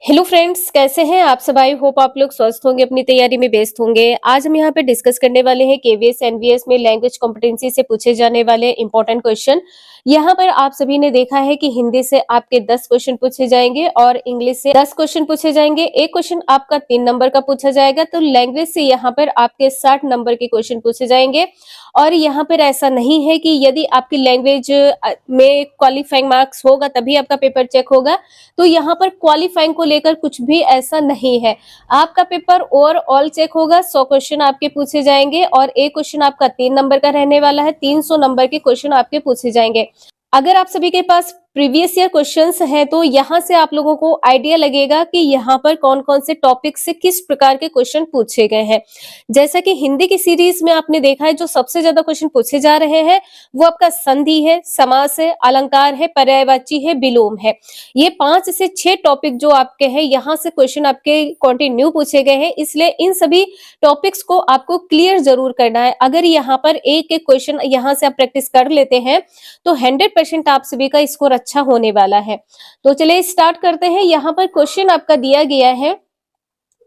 Hello friends, कैसे हैं आप सब। आई होप आप लोग स्वस्थ होंगे, अपनी तैयारी में व्यस्त होंगे। आज हम यहाँ पे डिस्कस करने वाले हैं केवीएस एनवीएस में लैंग्वेज कॉम्पिटेंसी से पूछे जाने वाले इंपॉर्टेंट क्वेश्चन। यहाँ पर आप सभी ने देखा है कि हिंदी से आपके 10 क्वेश्चन पूछे जाएंगे और इंग्लिश से 10 क्वेश्चन पूछे जाएंगे। एक क्वेश्चन आपका 3 नंबर का पूछा जाएगा, तो लैंग्वेज से यहाँ पर आपके 60 नंबर के क्वेश्चन पूछे जाएंगे। और यहाँ पर ऐसा नहीं है कि यदि आपकी लैंग्वेज में क्वालिफाइंग मार्क्स होगा तभी आपका पेपर चेक होगा, तो यहाँ पर क्वालिफाइंग को लेकर कुछ भी ऐसा नहीं है। आपका पेपर ओवरऑल चेक होगा, 100 क्वेश्चन आपके पूछे जाएंगे और एक क्वेश्चन आपका 3 नंबर का रहने वाला है। 300 नंबर के क्वेश्चन आपके पूछे जाएंगे। अगर आप सभी के पास प्रीवियस ईयर क्वेश्चंस हैं तो यहाँ से आप लोगों को आइडिया लगेगा कि यहाँ पर कौन कौन से टॉपिक से किस प्रकार के क्वेश्चन पूछे गए हैं। जैसा कि हिंदी की सीरीज में आपने देखा है, जो सबसे ज्यादा क्वेश्चन पूछे जा रहे हैं वो आपका संधि है, समास है, अलंकार है, पर्यायवाची है, विलोम है। ये 5 से 6 टॉपिक जो आपके हैं, यहाँ से क्वेश्चन आपके कंटिन्यू पूछे गए हैं, इसलिए इन सभी टॉपिक्स को आपको क्लियर जरूर करना है। अगर यहाँ पर एक एक क्वेश्चन यहाँ से आप प्रैक्टिस कर लेते हैं तो 100% आप सभी का स्कोर अच्छा होने वाला है। तो चलिए स्टार्ट करते हैं। यहाँ पर क्वेश्चन आपका दिया गया है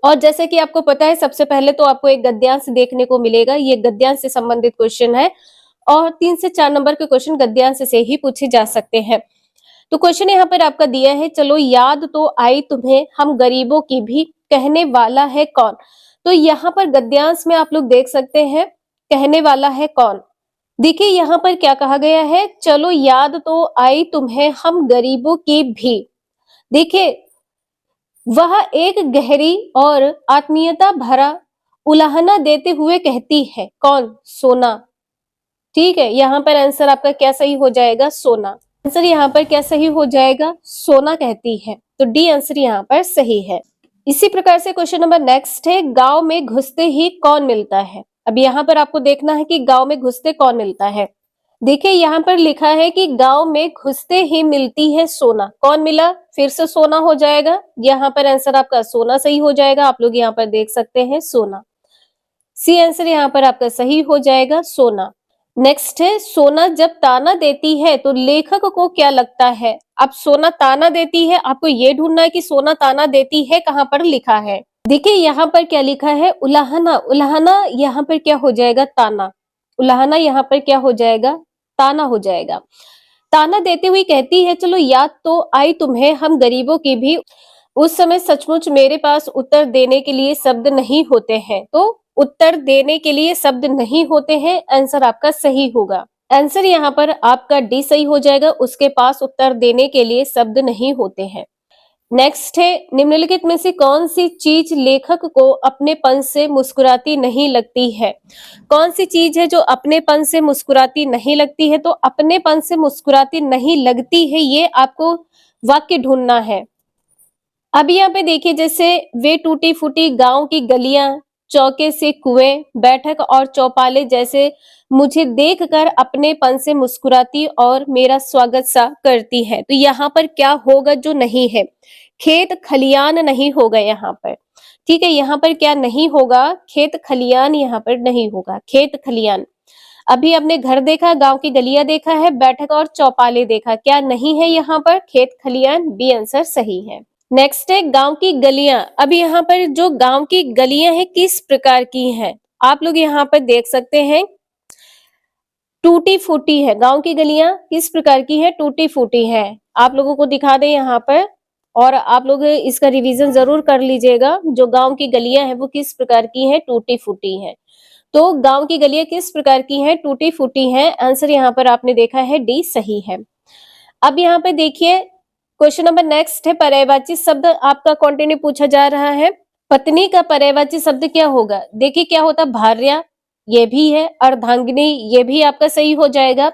और जैसे कि आपको पता है, सबसे पहले तो आपको एक गद्यांश देखने को मिलेगा। ये गद्यांश से संबंधित क्वेश्चन है और 3 से 4 नंबर के क्वेश्चन गद्यांश से ही पूछे जा सकते हैं। तो क्वेश्चन यहाँ पर आपका दिया है, चलो याद तो आई तुम्हें हम गरीबों की भी, कहने वाला है कौन। तो यहाँ पर गद्यांश में आप लोग देख सकते हैं, कहने वाला है कौन। देखिए यहाँ पर क्या कहा गया है, चलो याद तो आई तुम्हें हम गरीबों की भी। देखिए वह एक गहरी और आत्मीयता भरा उलाहना देते हुए कहती है, कौन। सोना। ठीक है, यहाँ पर आंसर आपका क्या सही हो जाएगा, सोना। आंसर यहाँ पर क्या सही हो जाएगा, सोना कहती है। तो डी आंसर यहाँ पर सही है। इसी प्रकार से क्वेश्चन नंबर नेक्स्ट है, गांव में घुसते ही कौन मिलता है। अब यहाँ पर आपको देखना है कि गांव में घुसते कौन मिलता है। देखिए यहाँ पर लिखा है कि गांव में घुसते ही मिलती है सोना। कौन मिला, फिर से सोना हो जाएगा। यहाँ पर आंसर आपका सोना सही हो जाएगा। आप लोग यहाँ पर देख सकते हैं सोना। सी आंसर यहाँ पर आपका सही हो जाएगा, सोना। नेक्स्ट है, सोना जब ताना देती है तो लेखक को क्या लगता है। अब सोना ताना देती है, आपको ये ढूंढना है कि सोना ताना देती है कहाँ पर लिखा है। देखिए यहाँ पर क्या लिखा है, उलाहना। उलाहना यहाँ पर क्या हो जाएगा, ताना। उलाहना यहाँ पर क्या हो जाएगा, ताना हो जाएगा। ताना देते हुए कहती है, चलो याद तो आई तुम्हें हम गरीबों की भी, उस समय सचमुच मेरे पास उत्तर देने के लिए शब्द नहीं होते हैं। तो उत्तर देने के लिए शब्द नहीं होते हैं, आंसर आपका सही होगा। आंसर यहाँ पर आपका डी सही हो जाएगा, उसके पास उत्तर देने के लिए शब्द नहीं होते हैं। नेक्स्ट है, निम्नलिखित में से कौन सी चीज लेखक को अपनेपन से मुस्कुराती नहीं लगती है। कौन सी चीज है जो अपनेपन से मुस्कुराती नहीं लगती है। तो अपनेपन से मुस्कुराती नहीं लगती है, ये आपको वाक्य ढूंढना है। अब यहाँ पे देखिए, जैसे वे टूटी फूटी गांव की गलियां, चौके से कुएं, बैठक और चौपाले जैसे मुझे देखकर अपनेपन से मुस्कुराती और मेरा स्वागत सा करती है। तो यहाँ पर क्या होगा जो नहीं है, खेत खलियान नहीं होगा यहाँ पर। ठीक है, यहाँ पर क्या नहीं होगा, खेत खलियान यहाँ पर नहीं होगा, खेत खलियान। अभी आपने घर देखा, गांव की गलियां देखा है, बैठक और चौपाले देखा, क्या नहीं है यहाँ पर, खेत खलियान। बी आंसर सही है। नेक्स्ट है, गांव की गलियां। अब यहाँ पर जो गांव की गलियां हैं किस प्रकार की हैं, आप लोग यहाँ पर देख सकते हैं, टूटी फूटी है। गांव की गलियां किस प्रकार की है, टूटी फूटी है। आप लोगों को दिखा दें यहाँ पर, और आप लोग इसका रिवीजन जरूर कर लीजिएगा। जो गांव की गलियां हैं वो किस प्रकार की हैं, टूटी फूटी हैं। तो गांव की गलियां किस प्रकार की हैं, टूटी फूटी हैं। आंसर यहाँ पर आपने देखा है, डी सही है। अब यहाँ पे देखिए क्वेश्चन नंबर नेक्स्ट है, पर्यायवाची शब्द आपका कंटिन्यू पूछा जा रहा है। पत्नी का पर्यायवाची शब्द क्या होगा। देखिए क्या होता, भार्या, ये भी है। अर्धांगिनी, ये भी आपका सही हो जाएगा।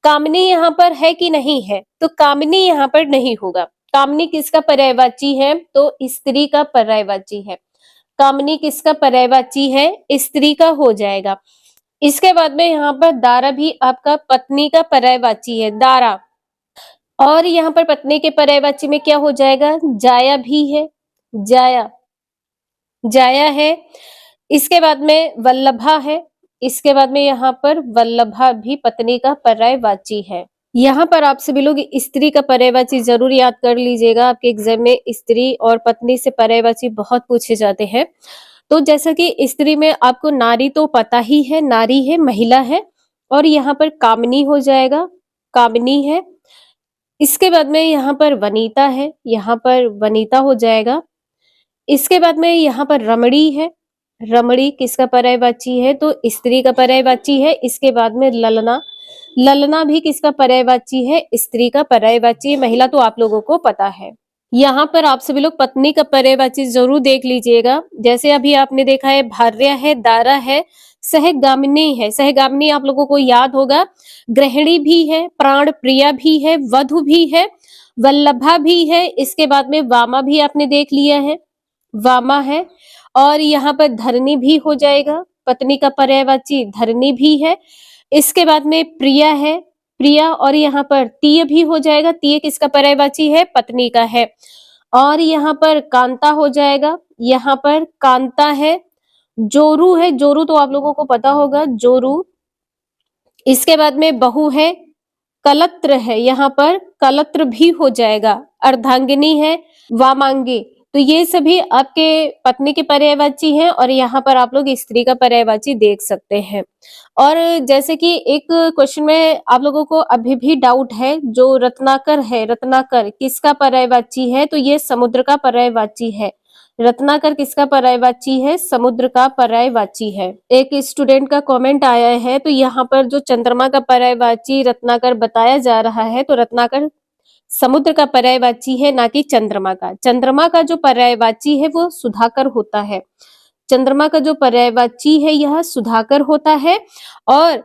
कामनी यहाँ पर है कि नहीं है, तो कामनी यहाँ पर नहीं होगा। कामनी किसका पर्यायवाची है, तो स्त्री का पर्यायवाची है। कामनी किसका पर्यायवाची है, स्त्री का हो जाएगा। इसके बाद में यहाँ पर दारा भी आपका पत्नी का पर्यायवाची है, दारा। और यहाँ पर पत्नी के पर्यायवाची में क्या हो जाएगा, जाया भी है, जाया, जाया है। इसके बाद में वल्लभा है। इसके बाद में यहाँ पर वल्लभा भी पत्नी का पर्यायवाची है। यहाँ पर आप सभी लोग स्त्री का पर्यायवाची जरूर याद कर लीजिएगा। आपके एग्जाम में स्त्री और पत्नी से पर्यायवाची बहुत पूछे जाते हैं। तो जैसा कि स्त्री में आपको नारी तो पता ही है, नारी है, महिला है, और यहाँ पर कामिनी हो जाएगा, कामिनी है। इसके बाद में यहाँ पर वनीता है, यहाँ पर वनीता हो जाएगा। इसके बाद में यहाँ पर रमणी है, रमणी किसका पर्यायवाची है? तो स्त्री का पर्यायवाची है। इसके बाद में ललना, ललना भी किसका पर्यायवाची है? स्त्री का पर्यायवाची है। महिला तो आप लोगों को पता है। यहाँ पर आप सभी लोग पत्नी का पर्यायवाची जरूर देख लीजिएगा। जैसे अभी आपने देखा है भार्य है, दारा है, सहगामिनी है। सहगामिनी आप लोगों को याद होगा, गृहिणी भी है, प्राण प्रिया भी है, वधु भी है, वल्लभा भी है। इसके बाद में वामा भी आपने देख लिया है, वामा है। और यहाँ पर धरनी भी हो जाएगा, पत्नी का पर्यायवाची धरनी भी है। इसके बाद में प्रिया है, प्रिया, और यहाँ पर तीय भी हो जाएगा। तीय किसका पर्यायवाची है? पत्नी का है। और यहाँ पर कांता हो जाएगा, यहाँ पर कांता है। जोरू है, जोरू तो आप लोगों को पता होगा, जोरू। इसके बाद में बहू है, कलत्र है, यहाँ पर कलत्र भी हो जाएगा। अर्धांगिनी है, वामांगी। तो ये सभी आपके पत्नी के पर्यायवाची हैं, और यहाँ पर आप लोग स्त्री का पर्यायवाची देख सकते हैं। और जैसे कि एक क्वेश्चन में आप लोगों को अभी भी डाउट है, जो रत्नाकर है, रत्नाकर किसका पर्यायवाची है? तो ये समुद्र का पर्यायवाची है। रत्नाकर किसका पर्यायवाची है? समुद्र का पर्यायवाची है। एक स्टूडेंट का कमेंट आया है, तो यहाँ पर जो चंद्रमा का पर्यायवाची रत्नाकर बताया जा रहा है, तो रत्नाकर समुद्र का पर्यायवाची है, ना कि चंद्रमा का। चंद्रमा का जो पर्यायवाची है वो सुधाकर होता है। चंद्रमा का जो पर्यायवाची है यह सुधाकर होता है। और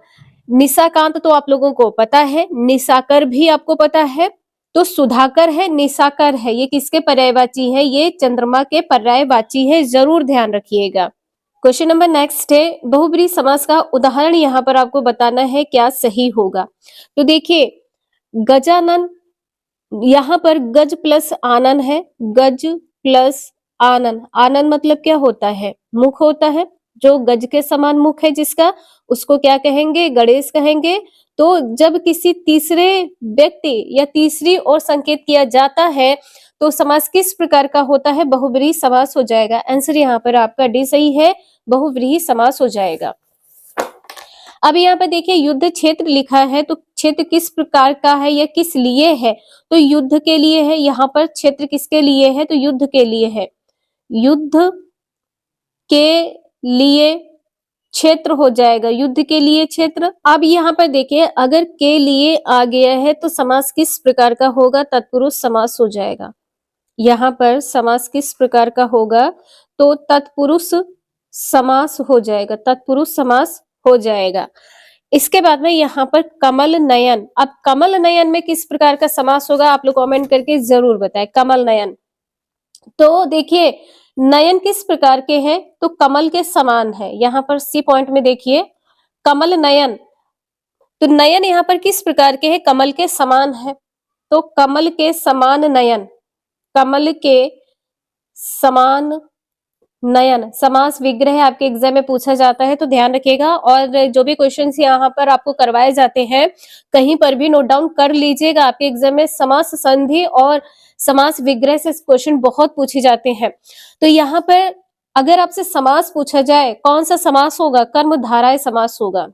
निशाकांत तो आप लोगों को पता है, निशाकर भी आपको पता है। तो सुधाकर है, निशाकर है, ये किसके पर्यायवाची है? ये चंद्रमा के पर्यायवाची है, जरूर ध्यान रखिएगा। क्वेश्चन नंबर नेक्स्ट है, बहुब्रीहि समास का उदाहरण यहाँ पर आपको बताना है, क्या सही होगा। तो देखिए, गजानन, यहाँ पर गज प्लस आनन है, गज प्लस आनन। आनन मतलब क्या होता है? मुख होता है। जो गज के समान मुख है जिसका, उसको क्या कहेंगे? गणेश कहेंगे। तो जब किसी तीसरे व्यक्ति या तीसरी ओर संकेत किया जाता है, तो समास किस प्रकार का होता है? बहुब्रीहि समास हो जाएगा। आंसर यहाँ पर आपका डी सही है, बहुब्रीहि समास हो जाएगा। अब यहाँ पर देखिए युद्ध क्षेत्र लिखा है, तो क्षेत्र किस प्रकार का है या किस लिए है? तो युद्ध के लिए है। यहाँ पर क्षेत्र किसके लिए है? तो युद्ध के लिए है। युद्ध के लिए क्षेत्र हो जाएगा, युद्ध के लिए क्षेत्र। अब यहाँ पर देखिए, अगर के लिए आ गया है तो समास किस प्रकार का होगा? तत्पुरुष समास हो जाएगा। यहाँ पर समास किस प्रकार का होगा? तो तत्पुरुष समास हो जाएगा, तत्पुरुष समास हो जाएगा। इसके बाद में यहाँ पर कमल नयन। अब कमल नयन में किस प्रकार का समास होगा? आप लोग कमेंट करके जरूर बताएं। कमल नयन, तो देखिए नयन किस प्रकार के हैं? तो कमल के समान है। यहाँ पर सी पॉइंट में देखिए, कमल नयन, तो नयन यहाँ पर किस प्रकार के हैं? कमल के समान है। तो कमल के समान नयन, कमल के समान नयन समास विग्रह आपके एग्जाम में पूछा जाता है, तो ध्यान रखिएगा। और जो भी क्वेश्चंस यहाँ पर आपको करवाए जाते हैं, कहीं पर भी नोट डाउन कर लीजिएगा। आपके एग्जाम में समास संधि और समास विग्रह से क्वेश्चन बहुत पूछे जाते हैं। तो यहाँ पर अगर आपसे समास पूछा जाए, कौन सा समास होगा? कर्म धाराय समास होगा,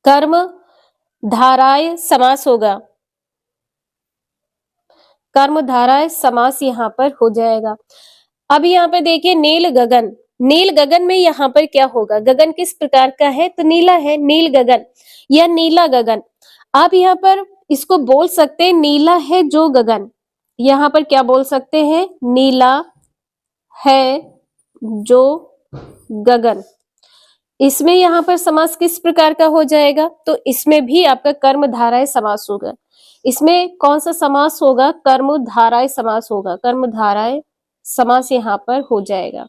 कर्म धाराय समास होगा, कर्म धाराय समास यहाँ पर हो जाएगा। अब यहाँ पे देखिए नील गगन, नील गगन में यहाँ पर क्या होगा? गगन किस प्रकार का है? तो नीला है, नील गगन या नीला गगन। आप यहाँ पर इसको बोल सकते हैं नीला है जो गगन। यहाँ पर क्या बोल सकते हैं? नीला है जो गगन। इसमें यहाँ पर समास किस प्रकार का हो जाएगा? तो इसमें भी आपका कर्म धाराय समास होगा। इसमें कौन सा समास होगा? कर्म धाराय समास होगा, कर्म धाराय समास यहाँ पर हो जाएगा।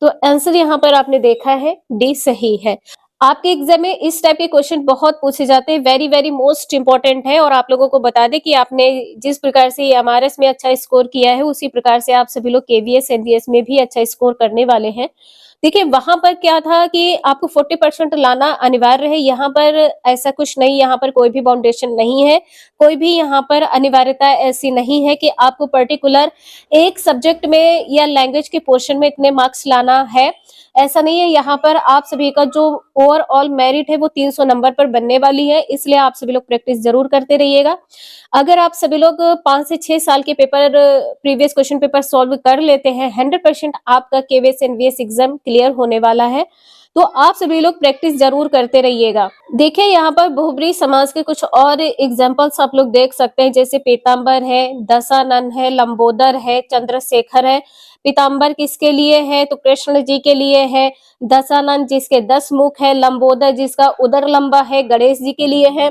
तो आंसर यहाँ पर आपने देखा है डी सही है। आपके एग्जाम में इस टाइप के क्वेश्चन बहुत पूछे जाते हैं, वेरी वेरी मोस्ट इंपॉर्टेंट है। और आप लोगों को बता दें कि आपने जिस प्रकार से एमआरएस में अच्छा स्कोर किया है, उसी प्रकार से आप सभी लोग केवीएस एनवीएस में भी अच्छा स्कोर करने वाले हैं। देखिए वहां पर क्या था कि आपको 40% लाना अनिवार्य है, यहाँ पर ऐसा कुछ नहीं, यहाँ पर कोई भी बाउंडेशन नहीं है, कोई भी यहाँ पर अनिवार्यता ऐसी नहीं है कि आपको पर्टिकुलर एक सब्जेक्ट में या लैंग्वेज के पोर्शन में इतने मार्क्स लाना है, ऐसा नहीं है। यहाँ पर आप सभी का जो ओवरऑल मेरिट है वो 300 नंबर पर बनने वाली है, इसलिए आप सभी लोग प्रैक्टिस जरूर करते रहिएगा। अगर आप सभी लोग 5 से 6 साल के paper previous question paper solve कर लेते हैं, 100% आपका केवीएस एनवीएस एग्जाम क्लियर होने वाला है। तो आप सभी लोग प्रैक्टिस जरूर करते रहिएगा। देखिए यहाँ पर बहुब्री समाज के कुछ और एग्जाम्पल्स आप लोग देख सकते हैं, जैसे पीताम्बर है, दशानन है, लंबोदर है, चंद्रशेखर है। पीताम्बर किसके लिए है? तो कृष्ण जी के लिए है। दशानन जिसके 10 मुख है, लंबोदर जिसका उदर लंबा है, गणेश जी के लिए है।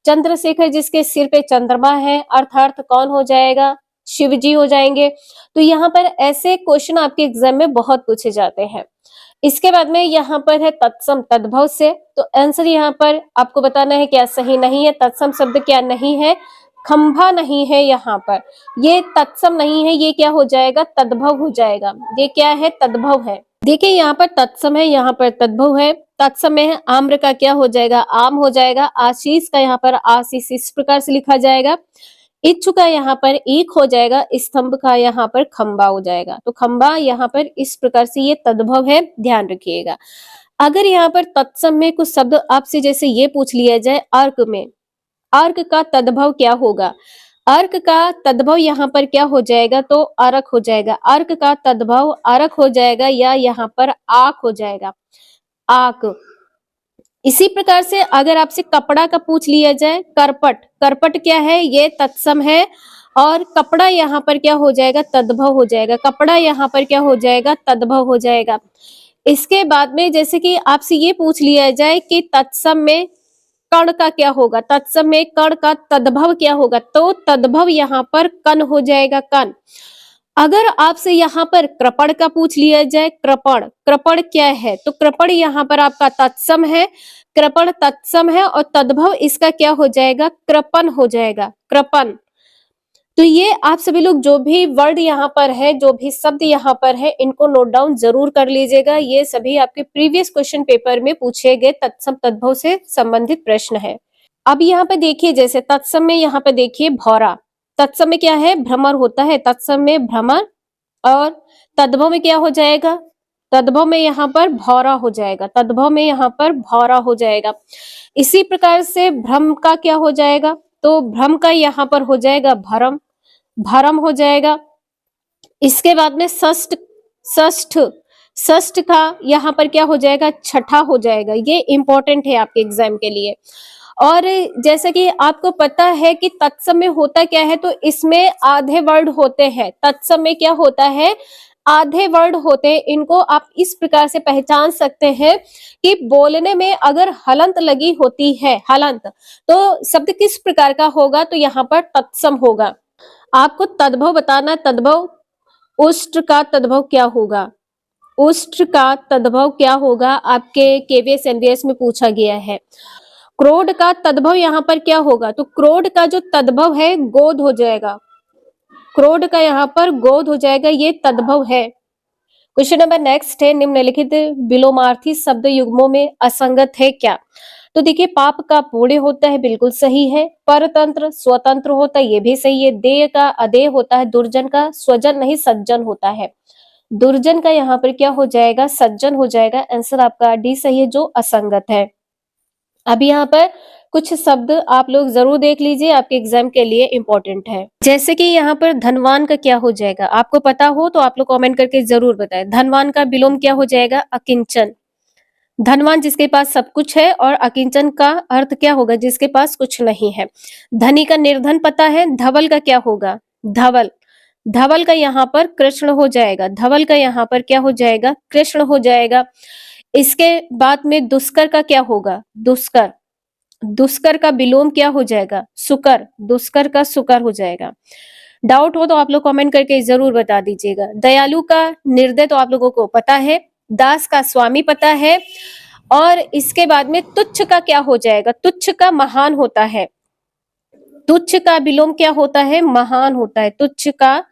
चंद्रशेखर जिसके सिर पे चंद्रमा है, अर्थात कौन हो जाएगा? शिव जी हो जाएंगे। तो यहाँ पर ऐसे क्वेश्चन आपके एग्जाम में बहुत पूछे जाते हैं। इसके बाद में यहाँ पर है तत्सम तद्भव से, तो आंसर यहाँ पर आपको बताना है क्या सही नहीं है। तत्सम शब्द क्या नहीं है? खंभा नहीं है, यहाँ पर ये तत्सम नहीं है, ये क्या हो जाएगा? तद्भव हो जाएगा। ये क्या है? तद्भव है। देखिए यहाँ पर तत्सम है, यहाँ पर तद्भव है। तत्सम है, आम्र का क्या हो जाएगा? आम हो जाएगा। आशीष का यहाँ पर आशीष इस प्रकार से लिखा जाएगा। इच्छु का यहाँ पर एक हो जाएगा। स्तंभ का यहाँ पर खंबा हो जाएगा। तो खंबा यहाँ पर इस प्रकार से ये तद्भव है, ध्यान रखिएगा। अगर यहाँ पर तत्सम में कुछ शब्द आपसे जैसे ये पूछ लिया जाए, अर्क में, अर्क का तद्भव क्या होगा? अर्क का तद्भव यहाँ पर क्या हो जाएगा? तो अरक हो जाएगा। अर्क का तद्भव अरक हो जाएगा, या यहाँ पर आक हो जाएगा, आक। इसी प्रकार से अगर आपसे कपड़ा का पूछ लिया जाए, करपट, करपट क्या है? ये तत्सम है, और कपड़ा यहाँ पर क्या हो जाएगा? तद्भव हो जाएगा। कपड़ा यहाँ पर क्या हो जाएगा? तद्भव हो जाएगा। इसके बाद में जैसे कि आपसे ये पूछ लिया जाए कि तत्सम में कण का क्या होगा? तत्सम में कण का तद्भव क्या होगा? तो तद्भव यहाँ पर कण हो जाएगा, कण। अगर आपसे यहाँ पर कृपण का पूछ लिया जाए, कृपण, कृपण क्या है? तो कृपण यहाँ पर आपका तत्सम है, कृपण तत्सम है, और तद्भव इसका क्या हो जाएगा? कृपण हो जाएगा, कृपण। तो ये आप सभी लोग जो भी वर्ड यहाँ पर है, जो भी शब्द यहाँ पर है, इनको नोट डाउन जरूर कर लीजिएगा। ये सभी आपके प्रीवियस क्वेश्चन पेपर में पूछे गए तत्सम तद्भव से संबंधित प्रश्न है। अब यहाँ पे देखिए, जैसे तत्सम में यहाँ पे देखिए भौरा, तत्सम में क्या है? भ्रमर होता है, तत्सम में भ्रमर। और तद्भव में क्या हो जाएगा? तद्भव में यहाँ पर भौरा हो जाएगा, तद्भव में यहाँ पर भौरा हो जाएगा। इसी प्रकार से भ्रम का क्या हो जाएगा? तो भ्रम का यहाँ पर हो जाएगा भरम, भरम हो जाएगा। इसके बाद में षष्ठ, षष्ठ, षष्ठ का यहाँ पर क्या हो जाएगा? छठा हो जाएगा। ये इंपॉर्टेंट है आपके एग्जाम के लिए। और जैसे कि आपको पता है कि तत्सम में होता क्या है, तो इसमें आधे वर्ड होते हैं। तत्सम में क्या होता है? आधे वर्ड होते हैं। इनको आप इस प्रकार से पहचान सकते हैं कि बोलने में अगर हलंत लगी होती है, हलंत, तो शब्द किस प्रकार का होगा? तो यहाँ पर तत्सम होगा। आपको तद्भव बताना है, तद्भव। उष्ट्र का तद्भव क्या होगा? उष्ट्र का तद्भव क्या होगा? आपके केवीएस एनवीएस में पूछा गया है। क्रोध का तद्भव यहाँ पर क्या होगा? तो क्रोध का जो तद्भव है गोद हो जाएगा, क्रोध का यहाँ पर गोद हो जाएगा, ये तद्भव है। क्वेश्चन नंबर नेक्स्ट है, निम्नलिखित विलोमार्थी शब्द युग्मों में असंगत है क्या? तो देखिए, पाप का पुण्य होता है, बिल्कुल सही है। परतंत्र स्वतंत्र होता है, ये भी सही है। देय का अदेय होता है। दुर्जन का स्वजन नहीं सज्जन होता है। दुर्जन का यहाँ पर क्या हो जाएगा? सज्जन हो जाएगा। आंसर आपका डी सही है, जो असंगत है। अब यहाँ पर कुछ शब्द आप लोग जरूर देख लीजिए, आपके एग्जाम के लिए इंपॉर्टेंट है। जैसे कि यहाँ पर धनवान का क्या हो जाएगा? आपको पता हो तो आप लोग कमेंट करके जरूर बताएं। धनवान का विलोम क्या हो जाएगा? अकिंचन। धनवान जिसके पास सब कुछ है, और अकिंचन का अर्थ क्या होगा? जिसके पास कुछ नहीं है। धनी का निर्धन पता है। धवल का क्या होगा? धवल। धवल का यहाँ पर कृष्ण हो जाएगा। धवल का यहाँ पर क्या हो जाएगा? कृष्ण हो जाएगा। इसके बाद में दुष्कर का क्या होगा? दुष्कर। दुष्कर का विलोम क्या हो जाएगा? सुकर। दुष्कर का सुकर हो जाएगा। डाउट हो तो आप लोग कमेंट करके जरूर बता दीजिएगा। दयालु का निर्दय तो आप लोगों को पता है। दास का स्वामी पता है। और इसके बाद में तुच्छ का क्या हो जाएगा? तुच्छ का महान होता है। तुच्छ का विलोम क्या होता है? महान होता है। तुच्छ का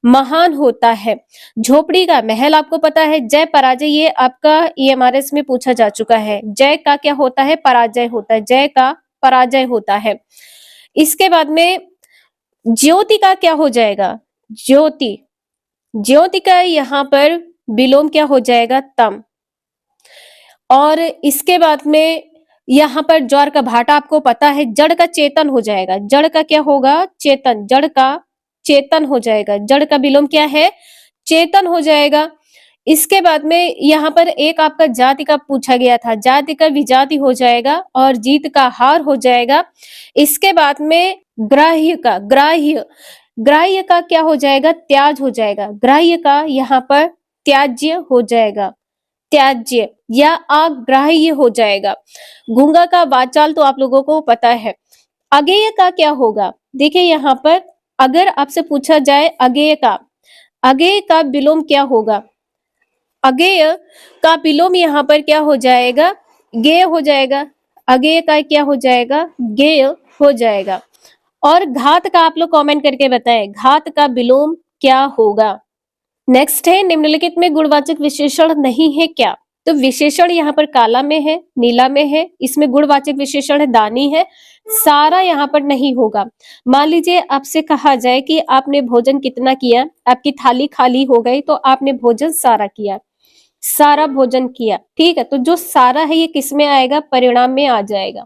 महान होता है। झोपड़ी का महल आपको पता है। जय पराजय ये आपका ईएमआरएस में पूछा जा चुका है। जय का क्या होता है? पराजय होता है। जय का पराजय होता है। इसके बाद में ज्योति का क्या हो जाएगा? ज्योति। ज्योति का यहाँ पर विलोम क्या हो जाएगा? तम। और इसके बाद में यहाँ पर ज्वार का भाटा आपको पता है। जड़ का चेतन हो जाएगा। जड़ का क्या होगा? चेतन। जड़ का चेतन हो जाएगा। जड़ का विलोम क्या है? चेतन हो जाएगा। इसके बाद में यहाँ पर एक आपका जाति का पूछा गया था। जाति का विजाति हो जाएगा और जीत का हार हो जाएगा। इसके बाद में ग्राह्य का ग्राह्य ग्राह्य का क्या हो जाएगा? त्याज हो जाएगा। ग्राह्य का यहाँ पर त्याज्य हो जाएगा। त्याज्य या अग्राह्य हो जाएगा। गूंगा का वाचाल तो आप लोगों को पता है। अगेय का क्या होगा? देखिए यहाँ पर अगर आपसे पूछा जाए अगेय का विलोम क्या होगा? अगेय का विलोम यहाँ पर क्या हो जाएगा? गेय हो जाएगा। अगेय का क्या हो जाएगा? गेय हो जाएगा। और घात का आप लोग कमेंट करके बताएं, घात का विलोम क्या होगा? नेक्स्ट है निम्नलिखित में गुणवाचक विशेषण नहीं है क्या? तो विशेषण यहाँ पर काला में है, नीला में है। इसमें गुणवाचक विशेषण है दानी है। सारा यहाँ पर नहीं होगा। मान लीजिए आपसे कहा जाए कि आपने भोजन कितना किया, आपकी थाली खाली हो गई तो आपने भोजन सारा किया, सारा भोजन किया। ठीक है, तो जो सारा है ये किस में आएगा? परिणाम में आ जाएगा।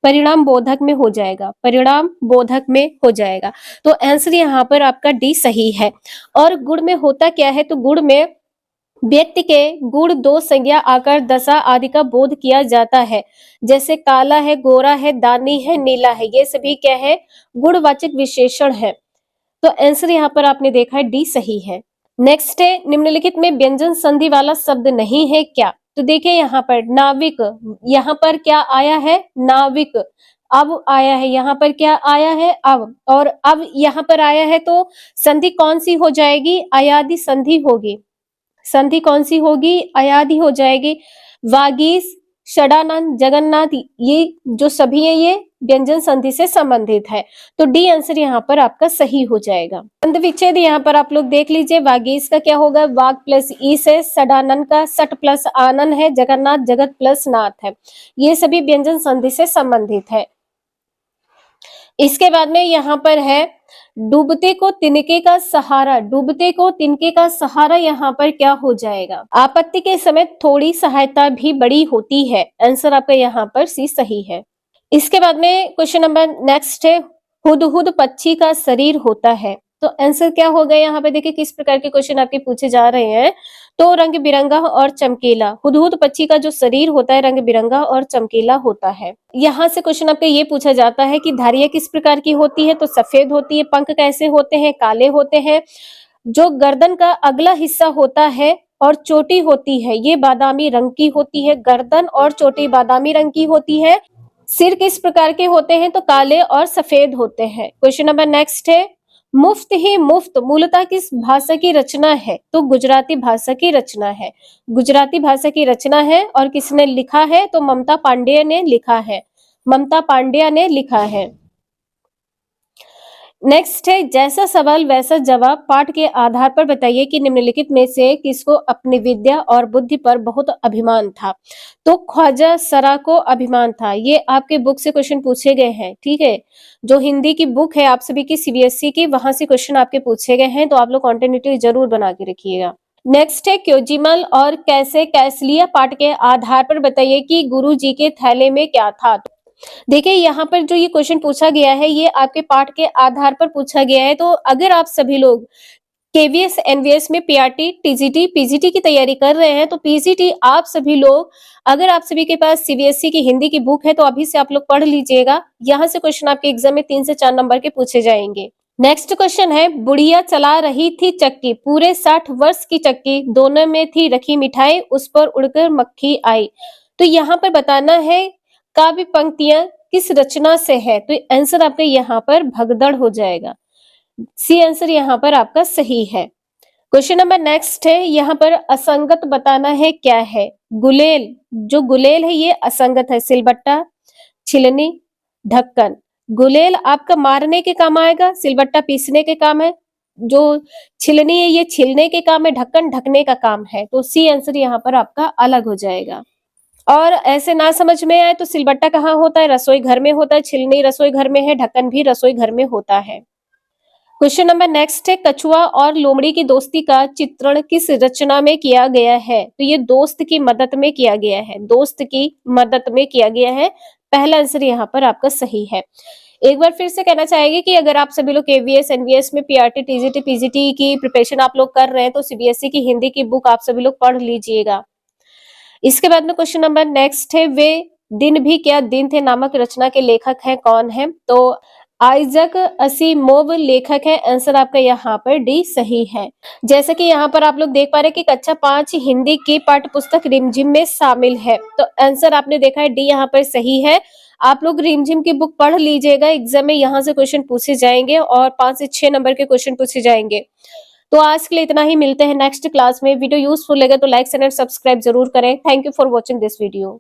परिणाम बोधक में हो जाएगा। परिणाम बोधक में हो जाएगा। तो आंसर यहाँ पर आपका डी सही है। और गुण में होता क्या है? तो गुण में व्यक्ति के गुण दो संज्ञा आकार दशा आदि का बोध किया जाता है। जैसे काला है, गोरा है, दानी है, नीला है, ये सभी क्या है? गुणवाचक विशेषण है। तो आंसर यहाँ पर आपने देखा है डी सही है। नेक्स्ट है निम्नलिखित में व्यंजन संधि वाला शब्द नहीं है क्या? तो देखिए यहाँ पर नाविक, यहाँ पर क्या आया है? नाविक। अब आया है, यहाँ पर क्या आया है? अब। और अब यहाँ पर आया है तो संधि कौन सी हो जाएगी? अयादि संधि होगी। संधि कौन सी होगी? अयादि हो जाएगी। वागीश, षडानंद, जगन्नाथ, ये जो सभी है ये व्यंजन संधि से संबंधित है। तो डी आंसर यहाँ पर आपका सही हो जाएगा। संध विच्छेद यहाँ पर आप लोग देख लीजिए। वागीश का क्या होगा? वाग प्लस ईस है। षडानंद का सट प्लस आनंद है। जगन्नाथ जगत प्लस नाथ है। ये सभी व्यंजन संधि से संबंधित है। इसके बाद में यहाँ पर है डूबते को तिनके का सहारा। डूबते को तिनके का सहारा यहाँ पर क्या हो जाएगा? आपत्ति के समय थोड़ी सहायता भी बड़ी होती है। आंसर आपका यहाँ पर सी सही है। इसके बाद में क्वेश्चन नंबर नेक्स्ट है हुदहुद पक्षी का शरीर होता है। तो आंसर क्या होगा? यहाँ पे देखिए किस प्रकार के क्वेश्चन आपके पूछे जा रहे हैं। तो रंग बिरंगा और चमकीला। हुदहुद पक्षी का जो शरीर होता है रंग बिरंगा और चमकीला होता है। यहाँ से क्वेश्चन आपका ये पूछा जाता है कि धारियां किस प्रकार की होती है? तो सफेद होती है। पंख कैसे होते हैं? काले होते हैं। जो गर्दन का अगला हिस्सा होता है और चोटी होती है ये बादामी रंग की होती है। गर्दन और चोटी बादामी रंग की होती है। सिर किस प्रकार के होते हैं? तो काले और सफेद होते हैं। क्वेश्चन नंबर नेक्स्ट है मुफ्त ही मुफ्त मूलतः किस भाषा की रचना है? तो गुजराती भाषा की रचना है। गुजराती भाषा की रचना है। और किसने लिखा है? तो ममता पांडेय ने लिखा है। ममता पांडेय ने लिखा है। नेक्स्ट है जैसा सवाल वैसा जवाब। पाठ के आधार पर बताइए कि निम्नलिखित में से किसको अपनी विद्या और बुद्धि पर बहुत अभिमान था? तो ख्वाजा सरा को अभिमान था। ये आपके बुक से क्वेश्चन पूछे गए हैं। ठीक है, जो हिंदी की बुक है आप सभी की सीबीएसई की, वहां से क्वेश्चन आपके पूछे गए हैं। तो आप लोग कॉन्टिन्यूटी जरूर बना के रखिएगा। नेक्स्ट है क्योजिमल और कैसे कैसलिया। पाठ के आधार पर बताइए कि गुरु जी के थैले में क्या था? देखिए यहाँ पर जो ये क्वेश्चन पूछा गया है ये आपके पाठ के आधार पर पूछा गया है। तो अगर आप सभी लोग केवीएस एनवीएस में पीआरटी टीजीटी पीजीटी की तैयारी कर रहे हैं तो पीजीटी आप सभी लोग, अगर आप सभी के पास सीबीएसई की हिंदी की बुक है तो अभी से आप लोग पढ़ लीजिएगा। यहाँ से क्वेश्चन आपके एग्जाम में 3 से 4 नंबर के पूछे जाएंगे। नेक्स्ट क्वेश्चन है बुढ़िया चला रही थी चक्की, पूरे 60 वर्ष की चक्की, दोनों में थी रखी मिठाई, उस पर उड़कर मक्खी आई। तो यहाँ पर बताना है काव्य पंक्तियां किस रचना से है? तो आंसर आपका यहाँ पर भगदड़ हो जाएगा। सी आंसर यहाँ पर आपका सही है। क्वेश्चन नंबर नेक्स्ट है यहाँ पर असंगत बताना है क्या है? गुलेल, जो गुलेल है ये असंगत है। सिलबट्टा, छिलनी, ढक्कन। गुलेल आपका मारने के काम आएगा, सिलबट्टा पीसने के काम है, जो छिलनी है ये छिलने के काम है, ढक्कन ढकने का काम है। तो सी आंसर यहाँ पर आपका अलग हो जाएगा। और ऐसे ना समझ में आए तो सिलबट्टा कहाँ होता है? रसोई घर में होता है, छिलनी रसोई घर में है, ढक्कन भी रसोई घर में होता है। क्वेश्चन नंबर नेक्स्ट है, कछुआ और लोमड़ी की दोस्ती का चित्रण किस रचना में किया गया है? तो ये दोस्त की मदद में किया गया है, दोस्त की मदद में किया गया है। पहला आंसर यहाँ पर आपका सही है। एक बार फिर से कहना चाहेंगे कि अगर आप सभी लोग केवीएस एनवीएस में पीआरटी टीजीटी पीजीटी की प्रिपरेशन आप लोग कर रहे हैं तो सीबीएसई की हिंदी की बुक आप सभी लोग पढ़ लीजिएगा। इसके बाद में क्वेश्चन नंबर नेक्स्ट है, वे दिन भी क्या दिन थे नामक रचना के लेखक हैं, कौन है? तो आइजक असीमोव लेखक है। आंसर आपका यहाँ पर डी सही है। जैसे कि यहाँ पर आप लोग देख पा रहे हैं कि कक्षा 5 हिंदी की पाठ्य पुस्तक रिमझिम में शामिल है, तो आंसर आपने देखा है डी यहाँ पर सही है। आप लोग रिमझिम की बुक पढ़ लीजिएगा, एग्जाम में यहाँ से क्वेश्चन पूछे जाएंगे और 5 से 6 नंबर के क्वेश्चन पूछे जाएंगे। तो आज के लिए इतना ही, मिलते हैं नेक्स्ट क्लास में। वीडियो यूजफुल लगे तो लाइक एंड सब्सक्राइब जरूर करें। Thank you for watching this video.